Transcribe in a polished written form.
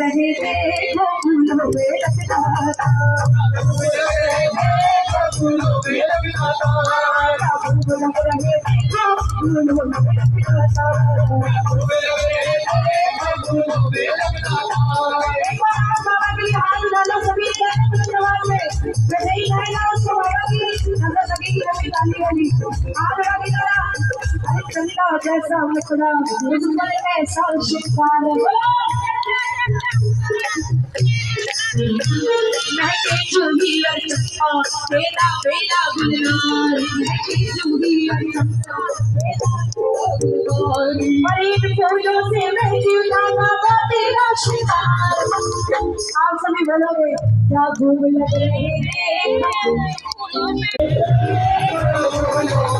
रहे देखो फूलों में लगता फूलों में लगता रहे देखो फूलों में लगता सभी जैसा मुकरा ऐसा शिकार मैं चूड़ी बेला बेला गुलनार फूलों से मेहंदी उठाना तेरा शिकार। आप सभी बोलोगे क्या भूल लग रहे हैं